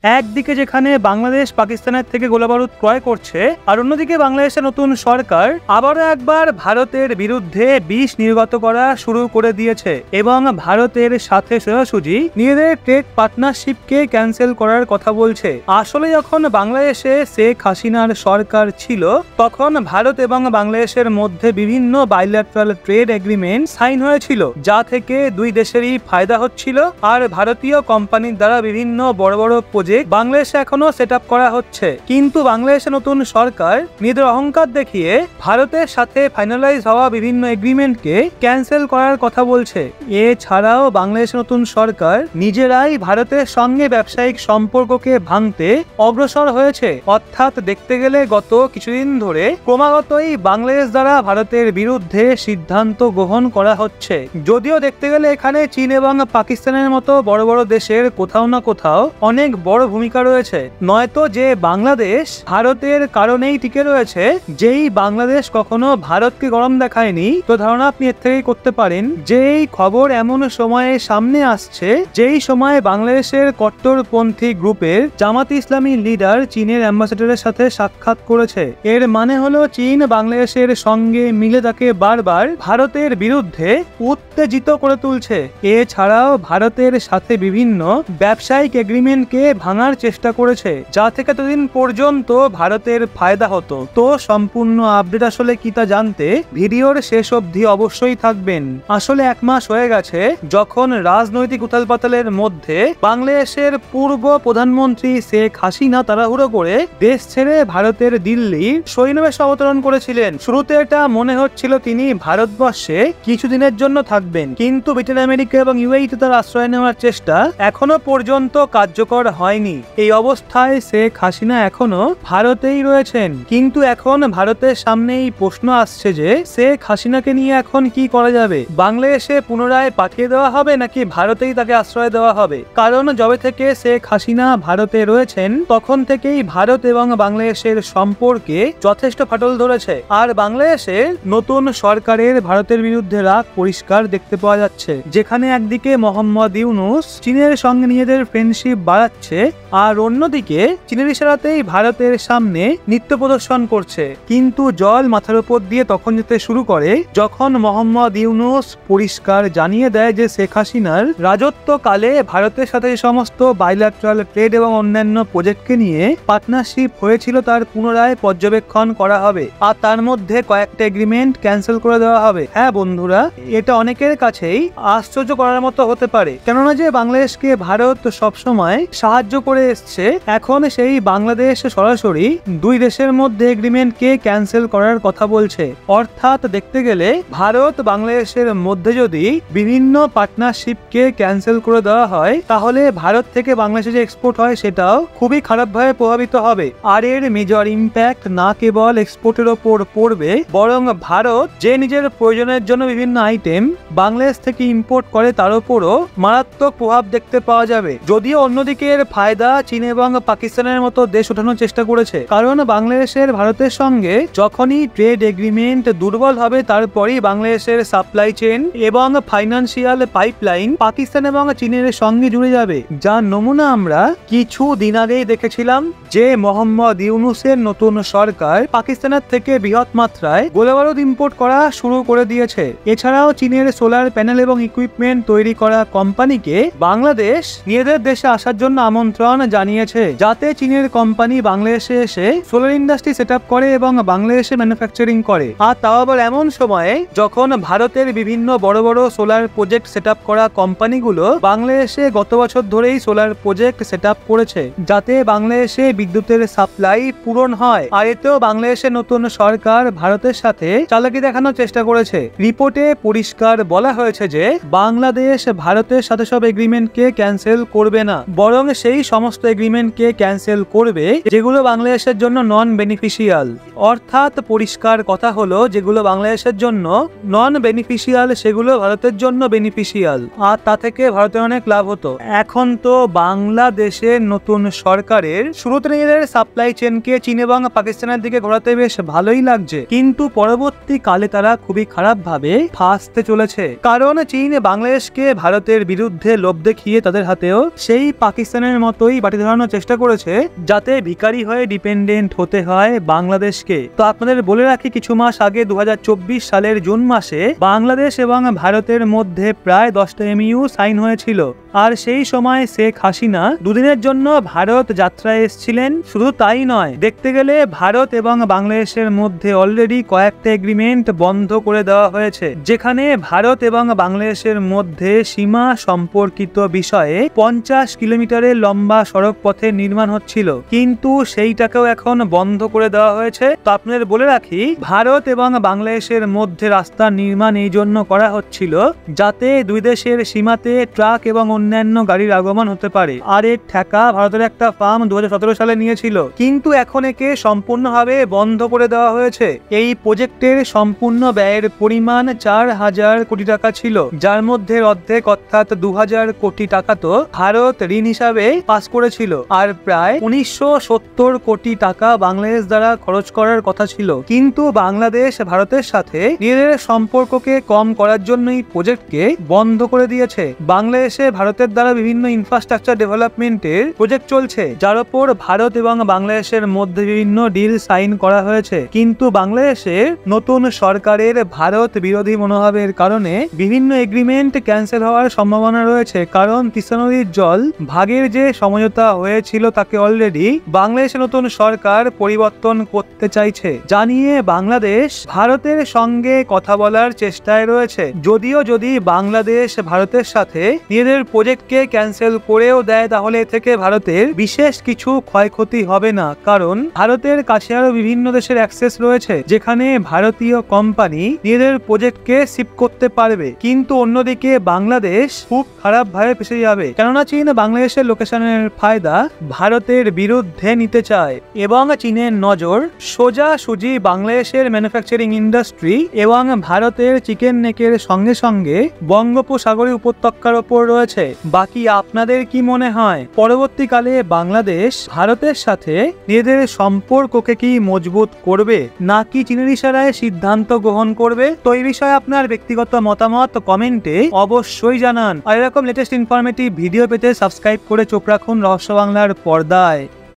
একদিকে যেখানে বাংলাদেশ পাকিস্তানের থেকে গোলাবারুদ ক্রয় করছে, আর অন্যদিকে বাংলাদেশের নতুন সরকার আবারও একবার ভারতের বিরুদ্ধে বিষ নির্গত করা শুরু করে দিয়েছে এবং ভারতের সাথে সোজাসুজি নিজেদের ট্রেড পার্টনারশিপকে ক্যান্সেল করার কথা বলছে। আসলে যখন বাংলাদেশে শেখ হাসিনার সরকার ছিল তখন ভারত এবং বাংলাদেশের মধ্যে বিভিন্ন বাইল্যাটারাল ট্রেড এগ্রিমেন্ট সাইন হয়েছিল, যা থেকে দুই দেশেরই ফায়দা হচ্ছিল। আর ভারতীয় কোম্পানির দ্বারা বিভিন্ন বড় বড় প্রজেক্ট বাংলাদেশে এখনো সেট আপ করা হচ্ছে। কিন্তু বাংলাদেশের নতুন সরকার নিজেদের অহংকার দেখিয়ে ভারতের সাথে ফাইনালাইজ হওয়া বিভিন্ন এগ্রিমেন্টকে ক্যান্সেল করার কথা বলছে। এছাড়াও বাংলাদেশের নতুন সরকার নিজেরাই ভারতের সঙ্গে ব্যবসায়িক সম্পর্ককে ভাঙতে অগ্রসর হয়েছে। অর্থাৎ দেখতে গেলে গত কিছুদিন ধরে ক্রমাগতই বাংলাদেশ দ্বারা ভারতের বিরুদ্ধে সিদ্ধান্ত গ্রহণ করা হচ্ছে। যদিও দেখতে গেলে এখানে চীন এবং পাকিস্তানের মতো বড় বড় দেশের কোথাও না কোথাও অনেক বড় ভূমিকা রয়েছে। নয়তো যে বাংলাদেশ ভারতের কারণেই টিকে রয়েছে, যেই বাংলাদেশ কখনো ভারতকে গরম দেখায়নি, তো ধারণা আপনি এর থেকেই করতে পারেন যে এই খবর এমন সময়ে সামনে আসছে যেই সময় বাংলাদেশের কট্টরপন্থী গ্রুপের জামাত ইসলামী লিডার চীনের অ্যাম্বাসেডরের সাথে সাক্ষাৎ করেছে। এর মানে হলো চীন বাংলাদেশের সঙ্গে মিলে তাকে বারবার ভারতের বিরুদ্ধে উত্তেজিত করে তুলছে। এছাড়াও ভারতের সাথে বিভিন্ন ব্যবসায়িক এগ্রিমেন্টকে ভাঙার চেষ্টা করেছে, যা থেকে এতদিন পর্যন্ত ভারতের ফায়দা হতো। তো সম্পূর্ণ আপডেট আসলে কি তা জানতে ভিডিওর শেষ অবধি অবশ্যই থাকবেন। আসলে এক মাস হয়ে গেছে যখন রাজনৈতিক উথালপাতালের মধ্যে বাংলাদেশের পূর্ব প্রধানমন্ত্রী শেখ হাসিনা তাড়াহুড়ো করে দেশ ছেড়ে ভারতের দিল্লির সৈন্যবেশে অবতরণ করেছিলেন। শুরুতে এটা মনে হচ্ছিল তিনি ভারতবর্ষে কিছুদিনের জন্য থাকবেন, কিন্তু ব্রিটেন, আমেরিকা এবং ইউএইতে তার আশ্রয় নেওয়ার চেষ্টা এখনো পর্যন্ত কার্যকর হয়নি। এই অবস্থায় শেখ হাসিনা এখনো ভারতেই রয়েছেন। কিন্তু এখন ভারতের সামনে এই প্রশ্ন আসছে যে শেখ হাসিনাকে নিয়ে এখন কি করা যাবে? বাংলাদেশে পুনরায় পাঠিয়ে দেওয়া হবে নাকি ভারতেই তাকে আশ্রয় দেওয়া হবে? কারণ যবে থেকে শেখ হাসিনা ভারতে রয়েছেন তখন থেকেই ভারত এবং বাংলাদেশের সম্পর্কে যথেষ্ট ফাটল ধরেছে। আর বাংলাদেশের নতুন সরকারের ভারতের বিরুদ্ধে রাগ পরিষ্কার দেখতে পাওয়া যাচ্ছে, যেখানে একদিকে মোহাম্মদ ইউনূস চীনের সঙ্গে নিজেদের ফ্রেন্ডশিপ বাড়াচ্ছে, আর অন্যদিকে চীনের ইশারাতেই ভারতের সামনে নৃত্য প্রদর্শন করছে। কিন্তু জল মাথার উপর দিয়ে তখন যেতে শুরু করে যখন মোহাম্মদ ইউনূস পরিষ্কার জানিয়ে দেয় যে শেখ হাসিনার রাজত্বকালে ভারতের সাথে যে সমস্ত বাইল্যাটারাল ট্রেড এবং অন্যান্য প্রজেক্টকে নিয়ে পার্টনারশিপ হয়েছিল তার পুনরায় পর্যবেক্ষণ করা হবে, আর তার মধ্যে কয়েকটা এগ্রিমেন্ট ক্যান্সেল করে দেওয়া হবে। হ্যাঁ বন্ধুরা, এটা অনেকের কাছেই আশ্চর্য করার মতো হতে পারে, কেননা যে বাংলাদেশকে ভারত সবসময় সাহায্য করে এসছে, এখন সেই বাংলাদেশ সরাসরি দুই দেশের মধ্যে এগ্রিমেন্টকে ক্যান্সেল করার কথা বলছে। অর্থাৎ দেখতে গেলে ভারত বাংলাদেশের মধ্যে যদি বিভিন্ন পার্টনারশিপকে ক্যান্সেল করে দেওয়া হয়, তাহলে ভারত থেকে বাংলাদেশে যে এক্সপোর্ট হয় সেটাও খুবই খারাপভাবে প্রভাবিত হবে। আর এর মেজর ইম্প্যাক্ট না কেবল এক্সপোর্টের ওপর পড়বে, বরং ভারত যে নিজের প্রয়োজনের জন্য বিভিন্ন আইটেম বাংলাদেশ থেকে ইম্পোর্ট করে তার উপরও মারাত্মক প্রভাব দেখতে পাওয়া যাবে। যদিও অন্যদিকে এর ফায়দা চীন এবং পাকিস্তানের মতো দেশ ওঠানোর চেষ্টা করেছে, কারণ বাংলাদেশের ভারতের সঙ্গে যখনই ট্রেড এগ্রিমেন্ট দুর্বল হবে তারপরই বাংলাদেশের সাপ্লাই চেইন এবং ফাইন্যান্সিয়াল পাইপলাইন পাকিস্তান এবং চীনের সঙ্গে জুড়ে যাবে। যার নমুনা আমরা কিছু দিন আগেই দেখেছিলাম যে মোহাম্মদ ইউনূসের নতুন সরকার পাকিস্তানের থেকে বৃহৎ মাত্রায় গোলাবারুদ ইম্পোর্ট করা শুরু করে দিয়েছে। এছাড়াও চীনের সোলার প্যানেল এবং ইকুইপমেন্ট তৈরি করা কোম্পানিকে বাংলাদেশ নিজেদের দেশে আসার জন্য আমন্ত্রণ জানিয়েছে, যাতে চীনের কোম্পানি বাংলাদেশে এসে সোলার ইন্ডাস্ট্রি সেট আপ করে এবং বাংলাদেশে ম্যানুফ্যাকচারিং করে। আর তাও আবার এমন সময়ে যখন ভারতের বিভিন্ন বড় বড় সোলার প্রজেক্ট সেট আপ করা কোম্পানিগুলো বাংলাদেশে গত বছর ধরেই সোলার প্রজেক্ট সেট আপ করেছে, যাতে বাংলাদেশে বিদ্যুতের সাপ্লাই পূরণ হয়। আর এতেও বাংলাদেশের নতুন সরকার ভারতের সাথে চালাকি দেখানোর চেষ্টা করেছে। রিপোর্টে পরিষ্কার বলা হয়েছে যে বাংলাদেশ ভারতের সাথে সব এগ্রিমেন্টকে ক্যান্সেল করবে না, বরং সেই সমস্ত এগ্রিমেন্টকে ক্যান্সেল করবে যেগুলো বাংলাদেশের জন্য নন বেনিফিশিয়াল। অর্থাৎ পরিষ্কার কথা হলো, যেগুলো বাংলাদেশের জন্য নন বেনিফিশিয়াল সেগুলো ভারতের জন্য বেনিফিশিয়াল, আর তা থেকে ভারতের অনেক লাভ হতো। এখন তো বাংলাদেশের নতুন সরকারের শুরুতে নিজেদের সাপ্লাই চেনকে চীন এবং পাকিস্তানের দিকে ঘোরাতে বেশ ভালোই লাগছে, কিন্তু পরবর্তীকালে তারা খুবই খারাপ ভাবে ফাঁসতে চলেছে। কারণ চীন বাংলাদেশকে ভারতের বিরুদ্ধে লোভ দেখিয়ে তাদের হাতেও সেই পাকিস্তানের মতো মতোই বাটি ধরানোর চেষ্টা করেছে যাতে ভিখারি হয়ে ডিপেন্ডেন্ট হতে হয় বাংলাদেশকে। তো আপনাদের বলে রাখি, কিছু মাস আগে 2024 সালের জুন মাসে বাংলাদেশ এবং ভারতের মধ্যে প্রায় 10টা MOU সাইন হয়েছিল। আর সেই সময় শেখ হাসিনা দুদিনের জন্য ভারত যাত্রায় এসেছিলেন। শুধু তাই নয়, দেখতে গেলে ভারত এবং বাংলাদেশের মধ্যে অলরেডি কয়েকটা এগ্রিমেন্ট বন্ধ করে দেওয়া হয়েছে, যেখানে ভারত এবং বাংলাদেশের মধ্যে সীমা সম্পর্কিত বিষয়ে 50 কিলোমিটারের লম্বা সড়ক পথে নির্মাণ হচ্ছিল, কিন্তু সেইটাকেও এখন বন্ধ করে দেওয়া হয়েছে। তো আপনাদের বলে রাখি, ভারত এবং বাংলাদেশের মধ্যে রাস্তা নির্মাণ এই জন্য করা হচ্ছিল যাতে দুই দেশের সীমাতে ট্রাক এবং অন্যান্য গাড়ির আগমন হতে পারে। আর এর ঠেকা ভারতের একটা ফার্ম 2017 সালে নিয়েছিল, কিন্তু এখন একে সম্পূর্ণভাবে বন্ধ করে দেওয়া হয়েছে। এই প্রজেক্টের সম্পূর্ণ ব্যয়ের পরিমাণ 4000 কোটি টাকা ছিল, যার মধ্যে অর্ধেক অর্থাৎ 2000 কোটি টাকা তো ভারত ঋণ হিসাবে পাস করেছিল, আর প্রায় 1970 কোটি টাকা বাংলাদেশ দ্বারা খরচ করার কথা ছিল। কিন্তু বাংলাদেশ ভারতের সাথে নিজেদের সম্পর্ককে কম করার জন্য এই প্রজেক্টকে বন্ধ করে দিয়েছে। বাংলাদেশে ভারতের দ্বারা বিভিন্ন ইনফ্রাস্ট্রাকচার ডেভেলপমেন্টের প্রজেক্ট চলছে, যার উপর ভারত এবং বাংলাদেশের মধ্যে বিভিন্ন ডিল সাইন করা হয়েছে। কিন্তু বাংলাদেশের নতুন সরকারের ভারত বিরোধী মনোভাবের কারণে বিভিন্ন এগ্রিমেন্ট ক্যান্সেল হওয়ার সম্ভাবনা রয়েছে, কারণ তিস্তা নদীর জল ভাগের যে সমঝোতা হয়েছিল তাকে অলরেডি বাংলাদেশের নতুন সরকার পরিবর্তন করতে চাইছে, জানিয়ে বাংলাদেশ ভারতের সঙ্গে কথা বলার চেষ্টায় রয়েছে। যদিও যদি বাংলাদেশ ভারতের সাথে নিজেদের প্রজেক্টকে ক্যান্সেল করেও দেয়, তাহলে এ থেকে ভারতের বিশেষ কিছু ক্ষয়ক্ষতি হবে না, কারণ ভারতের কাছে আরো বিভিন্ন দেশের অ্যাক্সেস রয়েছে যেখানে ভারতীয় কোম্পানি নিজেদের প্রজেক্টকে শিপ করতে পারবে। কিন্তু অন্যদিকে বাংলাদেশ খুব খারাপ ভাবে ফেসে যাবে, কেননা চীন বাংলাদেশের লোকেশনের ফায়দা ভারতের বিরুদ্ধে নিতে চায় এবং চীনের নজর সোজাসুজি বাংলাদেশের ম্যানুফ্যাকচারিং ইন্ডাস্ট্রি এবং ভারতের চিকেন নেকের সঙ্গে সঙ্গে বঙ্গোপসাগরীয় উপত্যকার ওপর রয়েছে। বাকি আপনাদের কি মনে হয়, পরবর্তীকালে বাংলাদেশ ভারতের সাথে নিজেদের সম্পর্ককে কি মজবুত করবে, নাকি চীনের ইশারায় সিদ্ধান্ত গ্রহণ করবে? তো এই বিষয়ে আপনার ব্যক্তিগত মতামত কমেন্টে অবশ্যই জানান। আর এরকম লেটেস্ট ইনফরমেটিভ ভিডিও পেতে সাবস্ক্রাইব করে চোখ রাখুন রহস্য বাংলার পর্দায়।